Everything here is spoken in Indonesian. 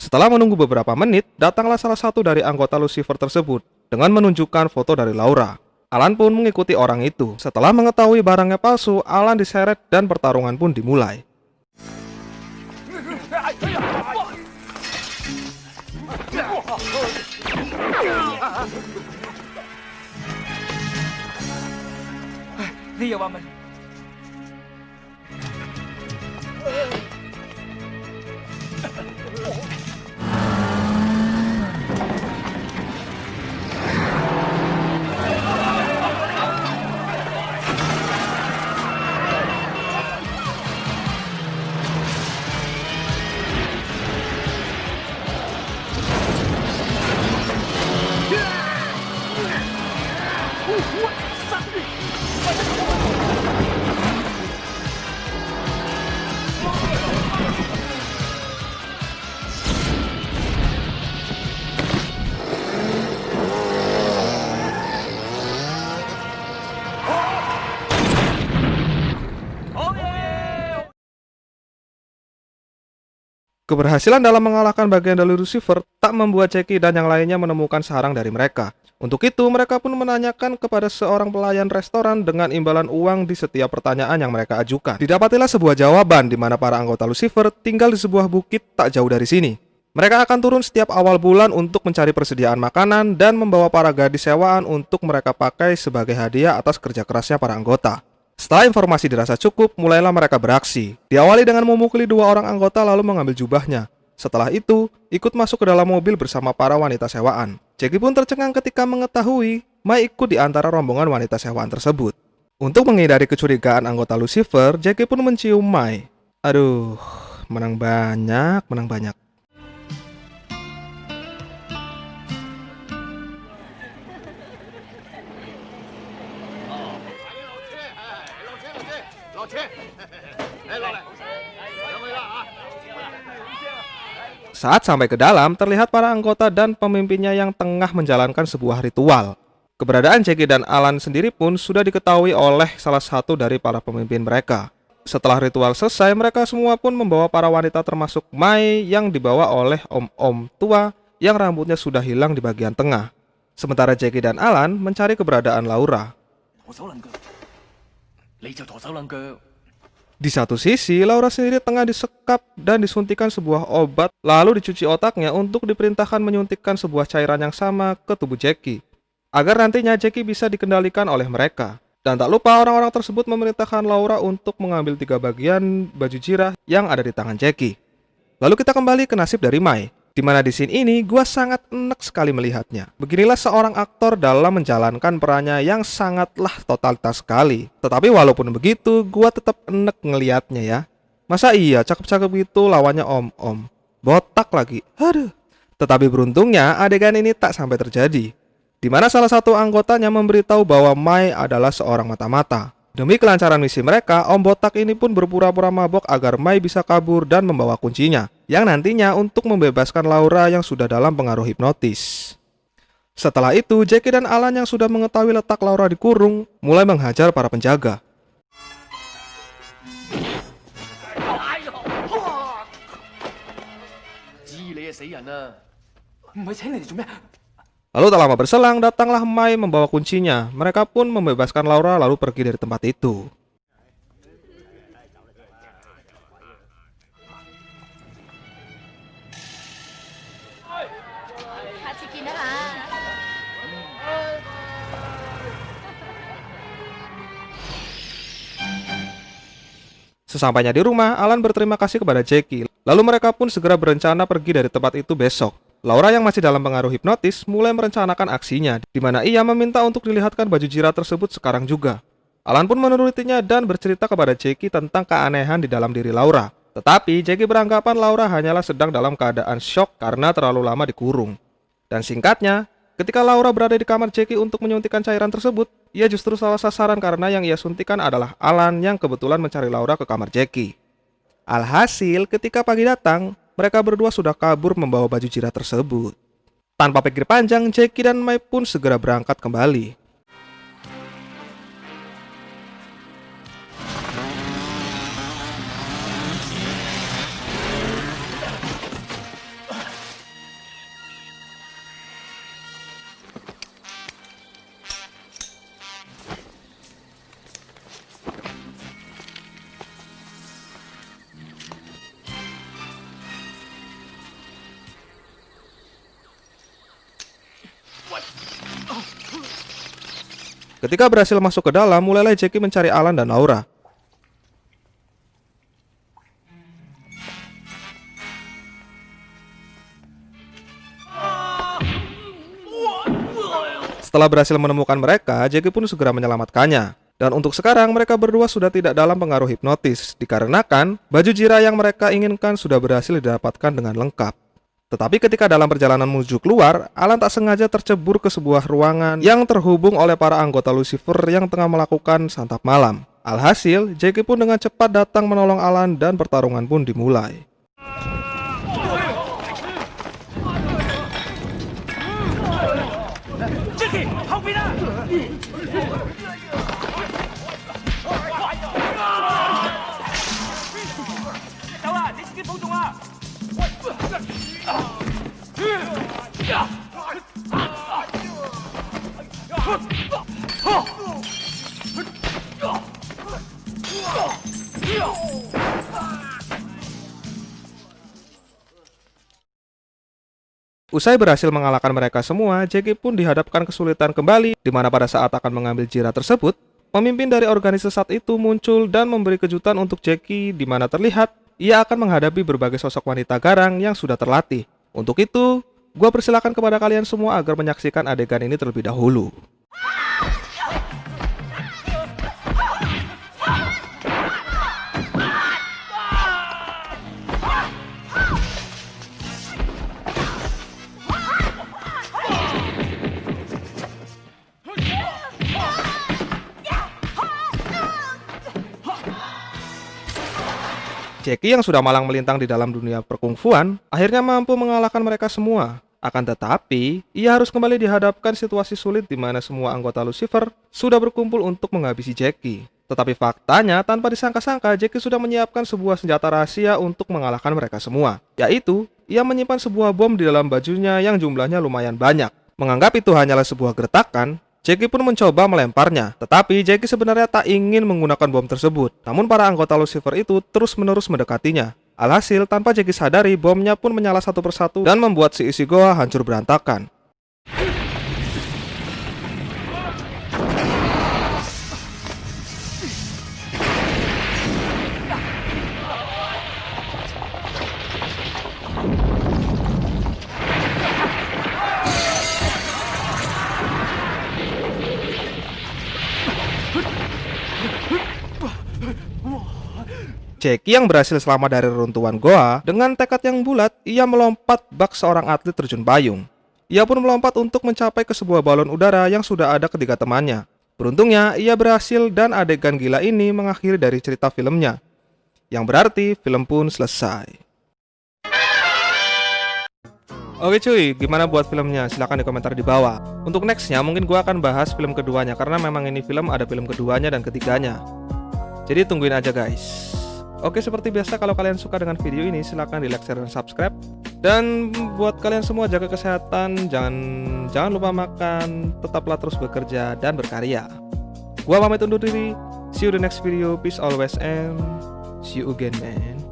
Setelah menunggu beberapa menit, datanglah salah satu dari anggota Lucifer tersebut dengan menunjukkan foto dari Laura. Alan pun mengikuti orang itu. Setelah mengetahui barangnya palsu, Alan diseret dan pertarungan pun dimulai. Keberhasilan dalam mengalahkan bagian dari Lucifer tak membuat Jackie dan yang lainnya menemukan sarang dari mereka. Untuk itu, mereka pun menanyakan kepada seorang pelayan restoran dengan imbalan uang di setiap pertanyaan yang mereka ajukan. Didapatilah sebuah jawaban di mana para anggota Lucifer tinggal di sebuah bukit tak jauh dari sini. Mereka akan turun setiap awal bulan untuk mencari persediaan makanan dan membawa para gadis sewaan untuk mereka pakai sebagai hadiah atas kerja kerasnya para anggota. Setelah informasi dirasa cukup, mulailah mereka beraksi. Diawali dengan memukuli dua orang anggota lalu mengambil jubahnya. Setelah itu, ikut masuk ke dalam mobil bersama para wanita sewaan. Jackie pun tercengang ketika mengetahui Mai ikut di antara rombongan wanita sewaan tersebut. Untuk menghindari kecurigaan anggota Lucifer, Jackie pun mencium Mai. Aduh, menang banyak, menang banyak. Saat sampai ke dalam, terlihat para anggota dan pemimpinnya yang tengah menjalankan sebuah ritual. Keberadaan Jackie dan Alan sendiri pun sudah diketahui oleh salah satu dari para pemimpin mereka. Setelah ritual selesai, mereka semua pun membawa para wanita termasuk Mai yang dibawa oleh om-om tua yang rambutnya sudah hilang di bagian tengah. Sementara Jackie dan Alan mencari keberadaan Laura. Di satu sisi, Laura sendiri tengah disekap dan disuntikan sebuah obat, lalu dicuci otaknya untuk diperintahkan menyuntikkan sebuah cairan yang sama ke tubuh Jackie, agar nantinya Jackie bisa dikendalikan oleh mereka. Dan tak lupa orang-orang tersebut memerintahkan Laura untuk mengambil 3 bagian baju jirah yang ada di tangan Jackie. Lalu kita kembali ke nasib dari Mai, di mana di scene ini gua sangat enek sekali melihatnya. Beginilah seorang aktor dalam menjalankan perannya yang sangatlah totalitas sekali. Tetapi walaupun begitu, gua tetap enek ngelihatnya ya. Masa iya cakep-cakep gitu lawannya om-om. Botak lagi. Aduh. Tetapi beruntungnya adegan ini tak sampai terjadi, di mana salah satu anggotanya memberitahu bahwa Mai adalah seorang mata-mata. Demi kelancaran misi mereka, Om Botak ini pun berpura-pura mabok agar Mai bisa kabur dan membawa kuncinya, yang nantinya untuk membebaskan Laura yang sudah dalam pengaruh hipnotis. Setelah itu, Jackie dan Alan yang sudah mengetahui letak Laura dikurung, mulai menghajar para penjaga. Lalu tak lama berselang, datanglah Mai membawa kuncinya. Mereka pun membebaskan Laura lalu pergi dari tempat itu. Sesampainya di rumah, Alan berterima kasih kepada Jackie. Lalu mereka pun segera berencana pergi dari tempat itu besok. Laura yang masih dalam pengaruh hipnotis mulai merencanakan aksinya, di mana ia meminta untuk dilihatkan baju jirah tersebut sekarang juga. Alan pun menurutinya dan bercerita kepada Jackie tentang keanehan di dalam diri Laura. Tetapi Jackie beranggapan Laura hanyalah sedang dalam keadaan syok karena terlalu lama dikurung. Dan singkatnya, ketika Laura berada di kamar Jackie untuk menyuntikkan cairan tersebut, ia justru salah sasaran karena yang ia suntikan adalah Alan yang kebetulan mencari Laura ke kamar Jackie. Alhasil, ketika pagi datang, mereka berdua sudah kabur membawa baju jirah tersebut. Tanpa pikir panjang, Jackie dan Mai pun segera berangkat kembali. Ketika berhasil masuk ke dalam, mulailah Jackie mencari Alan dan Laura. Setelah berhasil menemukan mereka, Jackie pun segera menyelamatkannya. Dan untuk sekarang mereka berdua sudah tidak dalam pengaruh hipnotis, dikarenakan baju Jirah yang mereka inginkan sudah berhasil didapatkan dengan lengkap. Tetapi ketika dalam perjalanan menuju keluar, Alan tak sengaja tercebur ke sebuah ruangan yang terhubung oleh para anggota Lucifer yang tengah melakukan santap malam. Alhasil, Jackie pun dengan cepat datang menolong Alan dan pertarungan pun dimulai. Usai berhasil mengalahkan mereka semua, Jackie pun dihadapkan kesulitan kembali, di mana pada saat akan mengambil Jirah tersebut, pemimpin dari organisasi sesat itu muncul dan memberi kejutan untuk Jackie, di mana terlihat ia akan menghadapi berbagai sosok wanita garang yang sudah terlatih. Untuk itu, gua persilakan kepada kalian semua agar menyaksikan adegan ini terlebih dahulu. Jackie yang sudah malang melintang di dalam dunia perkungfuan akhirnya mampu mengalahkan mereka semua. Akan tetapi, ia harus kembali dihadapkan situasi sulit di mana semua anggota Lucifer sudah berkumpul untuk menghabisi Jackie. Tetapi faktanya, tanpa disangka-sangka, Jackie sudah menyiapkan sebuah senjata rahasia untuk mengalahkan mereka semua. Yaitu, ia menyimpan sebuah bom di dalam bajunya yang jumlahnya lumayan banyak. Menganggap itu hanyalah sebuah gertakan, Jackie pun mencoba melemparnya, tetapi Jackie sebenarnya tak ingin menggunakan bom tersebut. Namun para anggota Lucifer itu terus-menerus mendekatinya. Alhasil, tanpa Jackie sadari, bomnya pun menyala satu persatu dan membuat si isi goa hancur berantakan. Jackie yang berhasil selamat dari reruntuhan goa, dengan tekad yang bulat, ia melompat bak seorang atlet terjun payung. Ia pun melompat untuk mencapai ke sebuah balon udara yang sudah ada ketiga temannya. Beruntungnya, ia berhasil dan adegan gila ini mengakhiri dari cerita filmnya. Yang berarti, film pun selesai. Oke cuy, gimana buat filmnya? Silahkan di komentar di bawah. Untuk nextnya, mungkin gua akan bahas film keduanya, karena memang ini film ada film keduanya dan ketiganya. Jadi tungguin aja guys. Oke, seperti biasa kalau kalian suka dengan video ini silahkan di like, share, dan subscribe. Dan buat kalian semua jaga kesehatan, jangan lupa makan, tetaplah terus bekerja dan berkarya. Gua pamit undur diri. See you the next video. Peace always and see you again man.